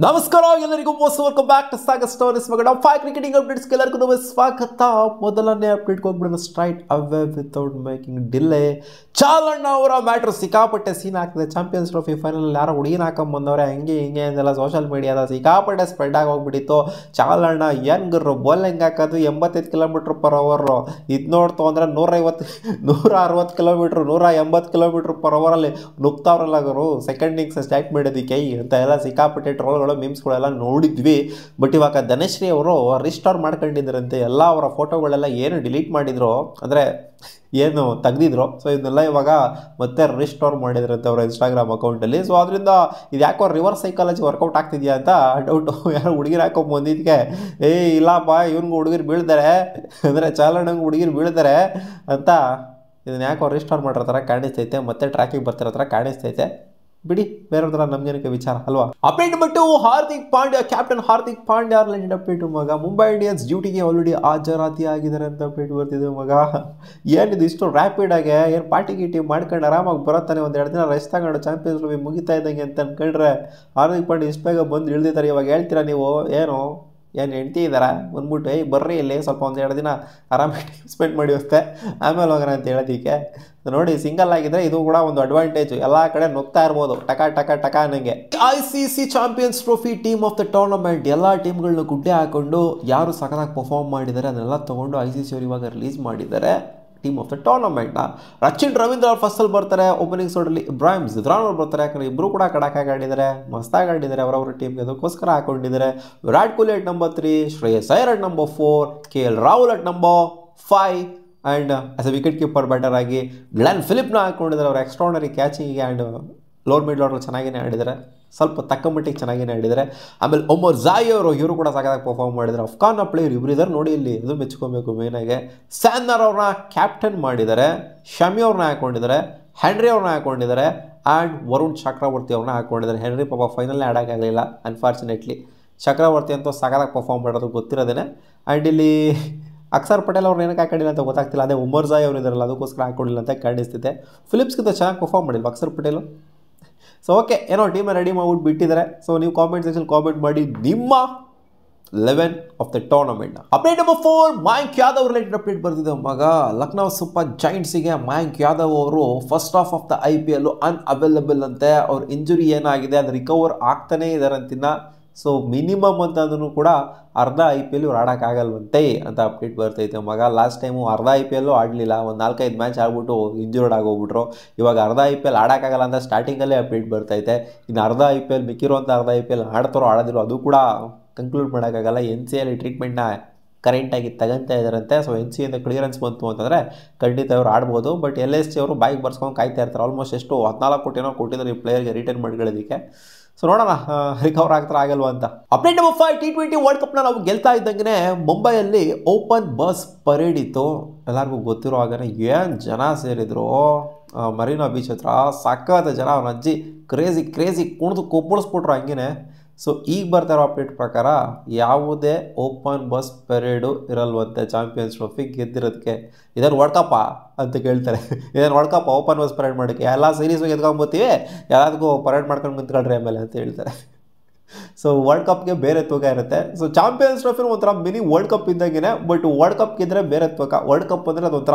ನಮಸ್ಕಾರ ಎಲ್ಲರಿಗೂ welcome back to Sagar stories ಮಗ ನಾವು ಫೈವ್ ಕ್ರಿಕೆಟಿಂಗ್ ಅಪ್ಡೇಟ್ಸ್ ಎಲ್ಲರಿಗೂ ಸ್ವಾಗತ. ಮೊದಲನೇ ಅಪ್ಡೇಟ್ಗೆ ಹೋಗ್ಬಿಡೋಣ straight away without making delay. Chalanna ಅವರ ಮ್ಯಾಟ್ರ್ ಸಿಕ್ಕಾಪಟ್ಟೆ ಸೀನ್ ಆಗ್ತದೆ. ಚಾಂಪಿಯನ್ಸ್ ಟ್ರೋಫಿ ಫೈನಲ್ ಯಾರೋ ಹುಡುಗಿನ ಹಾಕೊಂಬಂದವ್ರೆ ಹಂಗೆ ಹಿಂಗೆ ಅಂತೆಲ್ಲ ಸೋಷಿಯಲ್ ಮೀಡಿಯಾದ ಸಿಕ್ಕಾಪಟ್ಟೆ ಸ್ಪ್ರೆಡ್ ಆಗಿ ಹೋಗ್ಬಿಟ್ಟಿತ್ತು. ಚಾಲಣ್ಣ ಹೆಂಗರು ಬೌಲಿಂಗ್ ಹಾಕೋದು 85 km/h, ಇದು ನೋಡ್ತು ಅಂದರೆ 160 km, 180 km/h ನುಗ್ತಾವ್ರಲ್ಲ ಅವರು ಸೆಕೆಂಡ್ ಇನ್ನಿಂಗ್ಸ್ ಸ್ಟಾರ್ಟ್ ಮಾಡೋದಕ್ಕೆ ಅಂತ ಎಲ್ಲ ಸಿಕ್ಕಾಪಟ್ಟೆ ಟ್ರೋಲ್ಗಳು ಮೀಮ್ಸ್ಗಳೆಲ್ಲ ನೋಡಿದ್ವಿ. ಬಟ್ ಇವಾಗ ಧನಶ್ರೀ ಅವರು ರಿಸ್ಟೋರ್ ಮಾಡ್ಕೊಂಡಿದ್ರಂತೆ ಎಲ್ಲ ಅವರ ಫೋಟೋಗಳೆಲ್ಲ ಏನು ಡಿಲೀಟ್ ಮಾಡಿದ್ರು ಅಂದರೆ ಏನು ತೆಗ್ದಿದ್ರು. ಸೊ ಇದನ್ನೆಲ್ಲ ಇವಾಗ ಮತ್ತೆ ರಿಸ್ಟೋರ್ ಮಾಡಿದ್ರಂತೆ ಅವರ ಇನ್ಸ್ಟಾಗ್ರಾಮ್ ಅಕೌಂಟಲ್ಲಿ. ಸೊ ಅದರಿಂದ ಇದು ಯಾಕೋ ರಿವರ್ಸ್ ಸೈಕಾಲಜಿ ವರ್ಕೌಟ್ ಆಗ್ತಿದೆಯಾ ಅಂತ ಡೌಟು. ಯಾರೋ ಹುಡುಗಿರು ಹಾಕೊಂಡ್ ಬಂದಿದ್ದಕ್ಕೆ ಇಲ್ಲಪ್ಪ ಇವ್ನಿಗೆ ಹುಡುಗಿರು ಬೀಳ್ತಾರೆ ಅಂದರೆ ಚಾಲಣ್ಣಂಗೆ ಹುಡುಗಿರು ಬೀಳ್ತಾರೆ ಅಂತ ಇದನ್ನ ಯಾಕೋ ರಿಸ್ಟೋರ್ ಮಾಡಿರೋ ಥರ ಕಾಣಿಸ್ತೈತೆ, ಮತ್ತೆ ಟ್ರ್ಯಾಕಿಂಗ್ ಬರ್ತಿರೋ ಥರ ಕಾಣಿಸ್ತೈತೆ. ಬಿಡಿ, ಬೇರೆದ್ರ ನಮ್ಗೇನಕ್ಕೆ ವಿಚಾರ ಅಲ್ವಾ. ಅಪ್ಡೇಟ್ ಬಿಟ್ಟು Hardik Pandya, captain Hardik Pandya related update ಮಗ. ಮುಂಬೈ ಇಂಡಿಯನ್ಸ್ ಡ್ಯೂಟಿಗೆ ಆಲ್ರೆಡಿ ಹಾಜರಾತಿ ಆಗಿದ್ದಾರೆ ಅಂತ ಅಪ್ಡೇಟ್ ಬರ್ತಿದೆ ಮಗ. ಏನಿದು ಇಷ್ಟು ರ್ಯಾಪಿಡ್ ಆಗಿ ಏನು ಪಾರ್ಟಿ ಗೀಟಿ ಮಾಡ್ಕೊಂಡು ಆರಾಮಾಗಿ ಬರುತ್ತಾನೆ, ಒಂದು 2 ದಿನ ರೆಸ್ಟ್ ತಗೊಂಡು ಚಾಂಪಿಯನ್ಸ್ ಟ್ರೋಫಿ ಮುಗಿತಾ ಇದ್ದಂಗೆ ಅಂತ ಅನ್ಕೊಂಡ್ರೆ ಹಾರ್ದಿಕ್ ಪಾಂಡ್ಯ ಇಷ್ಟು ಬೇಗ ಬಂದು ಇಳಿದಿದ್ದಾರೆ. ಇವಾಗ ಹೇಳ್ತೀರಾ ನೀವು ಏನು ಹೆಂಡ್ತಿ ಇದ್ದಾರಾ ಬಂದ್ಬಿಟ್ಟು ಬರ್ರಿ ಇಲ್ಲಿ ಸ್ವಲ್ಪ 1-2 ದಿನ ಆರಾಮಾಗಿ ಸ್ಪೆಂಡ್ ಮಾಡಿ ವಸ್ತೆ ಆಮೇಲೆ ಹೋಗೋಣ ಅಂತ ಹೇಳೋದಕ್ಕೆ. ನೋಡಿ, ಸಿಂಗಲ್ ಆಗಿದ್ರೆ ಇದು ಕೂಡ ಒಂದು ಅಡ್ವಾಂಟೇಜ್, ಎಲ್ಲ ಕಡೆ ನುಗ್ತಾ ಇರ್ಬೋದು ಟಕ ಅನ್ನಂಗೆ. ICC champions trophy team of the tournament ಎಲ್ಲ ಟೀಮ್ಗಳನ್ನ ಗುಡ್ಡೆ ಹಾಕೊಂಡು ಯಾರು ಸಖತ್ತಾಗಿ ಪರ್ಫಾರ್ಮ್ ಮಾಡಿದ್ದಾರೆ ಅದನ್ನೆಲ್ಲ ತೊಗೊಂಡು ICC ಅವರು ಇವಾಗ ರಿಲೀಸ್ ಮಾಡಿದ್ದಾರೆ ಟೀಮ್ ಆಫ್ ದ ಟೂರ್ನಮೆಂಟ್ನ. ಸಚಿನ್ ರವೀಂದ್ರ ಅವ್ರು ಫಸ್ಟಲ್ಲಿ ಬರ್ತಾರೆ ಓಪನಿಂಗ್ ಸೋಡಲ್ಲಿ, ಇಬ್ರಾಹಿಂ ಜಿದ್ರಾನ್ ಅವ್ರು ಬರ್ತಾರೆ. ಯಾಕಂದರೆ ಇಬ್ಬರು ಕೂಡ ಕಡಕಾಗಿ ಆಡಿದ್ದಾರೆ, ಮಸ್ತಾಗಿ ಆಡಿದ್ದಾರೆ ಅವರವ್ರ ಟೀಮ್ಗೆ, ಅದಕ್ಕೋಸ್ಕರ ಹಾಕೊಂಡಿದ್ದಾರೆ. Virat Kohli at number 3, Shreyas Iyer at number 4, KL Rahul at number 5 and as a wicket keeper batter ಆಗಿ ಗ್ಲೆನ್ ಫಿಲಿಪ್ನ ಹಾಕೊಂಡಿದ್ದಾರೆ. ಅವರು ಎಕ್ಸ್ಟ್ರಾರ್ನರಿ ಕ್ಯಾಚಿಂಗಿಗೆ ಆ್ಯಂಡ್ ಲೋವರ್ ಮಿಡ್ ಆರ್ಡರ್ ಚೆನ್ನಾಗಿಯೇ ಆಡಿದ್ದಾರೆ, ಸ್ವಲ್ಪ ತಕ್ಕ ಮಟ್ಟಿಗೆ ಚೆನ್ನಾಗಿಯೇ ಆಡಿದ್ದಾರೆ. ಆಮೇಲೆ ಒಮರ್ ಜಾಯಿ ಅವರು ಇವರು ಕೂಡ ಸಖತ್ತಾಗಿ ಪರ್ಫಾರ್ಮ್ ಮಾಡಿದ್ದಾರೆ. ಅಫ್ಘಾನ್ನ ಪ್ಲೇಯರ್ ಇಬ್ಬರು ಇದ್ದಾರೆ ನೋಡಿ ಇಲ್ಲಿ, ಅದು ಮೆಚ್ಕೊಬೇಕು ಮೇನಾಗೆ. ಸ್ಯಾನ್ನರ್ ಅವ್ರನ್ನ ಕ್ಯಾಪ್ಟನ್ ಮಾಡಿದ್ದಾರೆ, ಶಮಿ ಅವ್ರನ್ನ ಹಾಕೊಂಡಿದ್ದಾರೆ, ಹೆನ್ರಿ ಅವ್ರನ್ನ ಹಾಕೊಂಡಿದ್ದಾರೆ ಆ್ಯಂಡ್ ವರುಣ್ ಚಕ್ರವರ್ತಿ ಅವ್ರನ್ನ ಹಾಕೊಂಡಿದ್ದಾರೆ. ಹೆನ್ರಿ ಪಾಪ ಫೈನಲ್ನೇ ಆಡೋಕ್ಕಾಗಲಿಲ್ಲ ಅನ್ಫಾರ್ಚುನೇಟ್ಲಿ. ಚಕ್ರವರ್ತಿ ಅಂತೂ ಸಖತ್ತಾಗಿ ಪರ್ಫಾರ್ಮ್ ಮಾಡೋದು ಗೊತ್ತಿರೋದೇನೆ. ಆ್ಯಂಡ್ ಇಲ್ಲಿ ಅಕ್ಷರ್ ಪಟೇಲ್ ಅವ್ರು ಏನಕ್ಕೆ ಹಾಕೊಂಡಿಲ್ಲ ಅಂತ ಗೊತ್ತಾಗ್ತಿಲ್ಲ. ಅದೇ ಉಮರ್ ಜಾಯಿ ಅವರು ಇದ್ದಾರಲ್ಲ ಅದಕ್ಕೋಸ್ಕರ ಹಾಕೊಂಡಿಲ್ಲ ಅಂತ ಕಾಣಿಸ್ತಿದೆ. ಫಿಲಿಪ್ಸ್ಗಿಂತ ಚೆನ್ನಾಗಿ ಪರ್ಫಾರ್ಮ್ ಮಾಡಿಲ್ಲ ಅಕ್ಷರ್ ಪಟೇಲು. ಸೊ ಓಕೆ, ಏನೋ ಟೀಮನ್ನ ರೆಡಿ ಮಾಡ್ಬಿಟ್ಟು ಬಿಟ್ಟಿದ್ದಾರೆ. ಸೊ ನೀವು ಕಾಮೆಂಟ್ ಸೆಕ್ಷನ್ ಕಾಮೆಂಟ್ ಮಾಡಿ ನಿಮ್ಮ 11 of the tournament. Update number 4, Mayank Yadav related update ಬರ್ತಿದೆ ಮಗ. ಲಕ್ನೋ ಸೂಪರ್ ಜೈಂಟ್ಸಿಗೆ ಮಯಾಂಕ್ ಯಾದವ್ ಅವರು first half of the IPL unavailable ಅಂತೆ. ಅವ್ರ ಇಂಜುರಿ ಏನಾಗಿದೆ ಅದು ರಿಕವರ್ ಆಗ್ತಾನೇ ಇದ್ದಾರೆ ಅಂತಿನ್ನ. ಸೊ ಮಿನಿಮಮ್ ಅಂತಂದ್ರೂ ಕೂಡ ಅರ್ಧ IPL ಇವ್ರು ಆಡೋಕ್ಕಾಗಲ್ವಂತೆ ಅಂತ ಅಪ್ಡೇಟ್ ಬರ್ತೈತೆ ಮಗ. ಲಾಸ್ಟ್ ಟೈಮು ಅರ್ಧ IPL ಆಡಲಿಲ್ಲ, ಒಂದು 4-5 ಮ್ಯಾಚ್ ಆಗ್ಬಿಟ್ಟು ಇಂಜೂರ್ಡ್ ಆಗೋಗ್ಬಿಟ್ರು. ಇವಾಗ ಅರ್ಧ IPL ಆಡೋಕ್ಕಾಗಲ್ಲ ಅಂತ ಸ್ಟಾರ್ಟಿಂಗಲ್ಲೇ ಅಪ್ಡೇಟ್ ಬರ್ತೈತೆ. ಇನ್ನು ಅರ್ಧ IPL ಮಿಕ್ಕಿರುವಂಥ ಅರ್ಧ IPL ಆಡ್ತಾರೋ ಆಡೋದಿರೋ ಅದು ಕೂಡ ಕನ್ಕ್ಲೂಡ್ ಮಾಡೋಕ್ಕಾಗಲ್ಲ. NCA ಟ್ರೀಟ್ಮೆಂಟ್ನ ಕರೆಂಟಾಗಿ ತಗೊಂತಾ ಇದ್ದಾರಂತೆ. ಸೊ NCA ಇಂದ ಕ್ಲಿಯರೆನ್ಸ್ ಬಂತು ಅಂತಂದರೆ ಖಂಡಿತ ಅವರು ಆಡ್ಬೋದು. ಬಟ್ LSG ಅವರು ಬಾಯಿಗೆ ಬರ್ಸ್ಕೊಂಡು ಕಾಯ್ತಾ ಇರ್ತಾರೆ. ಆಲ್ಮೋಸ್ಟ್ ಎಷ್ಟು 14 ಕೋಟಿನೋ ಕೊಟ್ಟಿದ್ದಾರೆ ಈ ಪ್ಲೇಯರ್ಗೆ ರಿಟರ್ನ್ ಮಾಡ್ಕೊಳ್ಳೋದಕ್ಕೆ. ಸೊ ನೋಡೋಣ ರಿಕವರ್ ಆಗ್ತಾರೆ ಆಗಲ್ವಾ ಅಂತ. ಅಪ್ಡೇಟ್ ನಂಬರ್ 5, T20 ವರ್ಲ್ಡ್ ಕಪ್ನ ನಾವು ಗೆಲ್ತಾ ಇದ್ದಂಗೆ ಮುಂಬೈಯಲ್ಲಿ ಓಪನ್ ಬಸ್ ಪರೇಡ್ ಇತ್ತು. ಎಲ್ಲರಿಗೂ ಗೊತ್ತಿರೋ ಹಾಗೆ ಏನು ಜನ ಸೇರಿದ್ರು ಮರೀನಾ ಬೀಚ್ ಹತ್ರ. ಸಕ್ಕತ್ತ ಜನ, ಅವನ ಅಜ್ಜಿ ಕ್ರೇಜಿ ಕುಣಿದು ಕೊಪ್ಪಳಿಸ್ಬಿಟ್ರು ಹಂಗೇ. ಸೊ ಈಗ ಬರ್ತಾ ಇರೋ ಅಪ್ಡೇಟ್ ಪ್ರಕಾರ ಯಾವುದೇ ಓಪನ್ ಬಸ್ ಪರೇಡು ಇರಲ್ವಂತೆ ಚಾಂಪಿಯನ್ಸ್ ಟ್ರೋಫಿ ಗೆದ್ದಿರೋದಕ್ಕೆ. ಇದನ್ನು ವರ್ಲ್ಡ್ ಕಪ್ಪಾ ಅಂತ ಕೇಳ್ತಾರೆ. ಇದನ್ನು world cup open bus parade ಮಾಡೋಕ್ಕೆ ಎಲ್ಲ ಸೀರೀಸು ಗೆದ್ಕೊಂಡ್ಬೋತೀವಿ, ಎಲ್ಲದಕ್ಕೂ ಪರೇಡ್ ಮಾಡ್ಕೊಂಡು ನಿಂತ್ಕೊಳ್ರಿ ಆಮೇಲೆ ಅಂತ ಹೇಳ್ತಾರೆ. ಸೊ ವರ್ಲ್ಡ್ ಕಪ್ಗೆ ಬೇರೆ ತೂಕ ಇರುತ್ತೆ. ಸೊ ಚಾಂಪಿಯನ್ಸ್ ಟ್ರೋಫಿನ ಒಂಥರ ಮಿನಿ ವರ್ಲ್ಡ್ ಕಪ್ ಇದ್ದಂಗೆ. ಬಟ್ ವರ್ಲ್ಡ್ ಕಪ್ ಗೆದ್ರೆ ಬೇರೆ ತೂಕ. ವರ್ಲ್ಡ್ ಕಪ್ ಅಂದರೆ ಅದೊಂಥರ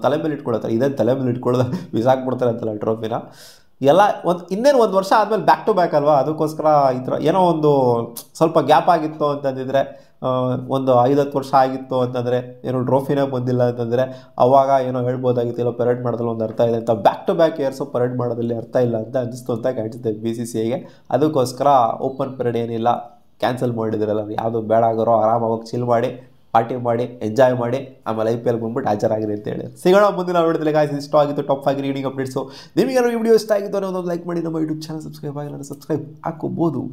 ತಲೆ ಮೇಲೆ ಇಟ್ಕೊಳ್ತಾರೆ. ಇದೇನು ತಲೆ ಮೇಲೆ ಇಟ್ಕೊಳ್ಳೋದು ಬಿಸಾಕ್ಬಿಡ್ತಾರೆ ಅಂತಲ್ಲ ಟ್ರೋಫಿನ. ಎಲ್ಲ ಇನ್ನೇನು ಒಂದು ವರ್ಷ ಆದಮೇಲೆ ಬ್ಯಾಕ್ ಟು ಬ್ಯಾಕ್ ಅಲ್ವಾ, ಅದಕ್ಕೋಸ್ಕರ ಈ ಥರ ಏನೋ ಒಂದು ಸ್ವಲ್ಪ ಗ್ಯಾಪ್ ಆಗಿತ್ತು ಅಂತಂದಿದ್ರೆ, ಒಂದು 5-10 ವರ್ಷ ಆಗಿತ್ತು ಅಂತಂದರೆ, ಏನೋ ಟ್ರೋಫಿನೇ ಬಂದಿಲ್ಲ ಅಂತಂದರೆ ಅವಾಗ ಏನೋ ಹೇಳ್ಬೋದಾಗಿತ್ತು, ಇಲ್ಲ ಪರೇಡ್ ಮಾಡೋದ್ರಲ್ಲಿ ಒಂದು ಅರ್ಥ ಇದೆ ಅಂತ. Back to back years parade ಮಾಡೋದ್ರಲ್ಲಿ ಅರ್ಥ ಇಲ್ಲ ಅಂತ ಅನಿಸ್ತು ಅಂತ ಕಾಣಿಸುತ್ತೆ BCCIಗೆ. ಅದಕ್ಕೋಸ್ಕರ ಓಪನ್ ಪರೇಡ್ ಏನಿಲ್ಲ, ಕ್ಯಾನ್ಸಲ್ ಮಾಡಿದ್ರಲ್ಲ, ಯಾವುದು ಬೇಡ ಆಗೋರೋ ಆರಾಮಾಗಿ ಚಿಲ್ ಮಾಡಿ ಪಾರ್ಟಿ ಮಾಡಿ ಎಂಜಾಯ್ ಮಾಡಿ ಆಮೇಲೆ IPL ಬಂದ್ಬಿಟ್ಟು ಹಾಜರಾಗಿದೆ ಅಂತ ಹೇಳಿ. ಸಿಗೋಣ ಮುಂದಿನ ವಿಡಿಯೋದಲ್ಲಿ. ಗಾಯ್ಸ್ ಇಷ್ಟ ಆಗಿತ್ತು ಟಾಪ್ 5 ರೀಡಿಂಗ್ ಅಪ್ಡೇಟ್ಸು. ನಿಮಗೆ ಈ ವಿಡಿಯೋ ಇಷ್ಟ ಆಗಿತ್ತು ಅಂದರೆ ಒಂದು ಲೈಕ್ ಮಾಡಿ, ನಮ್ಮ ಯೂಟ್ಯೂಬ್ ಚಾನಲ್ ಸಬ್ಸ್ಕ್ರೈಬ್ ಆಗಿಲ್ಲ ಅಂದರೆ ಸಬ್ಸ್ಕ್ರೈಬ್ ಹಾಕೋಬೋದು.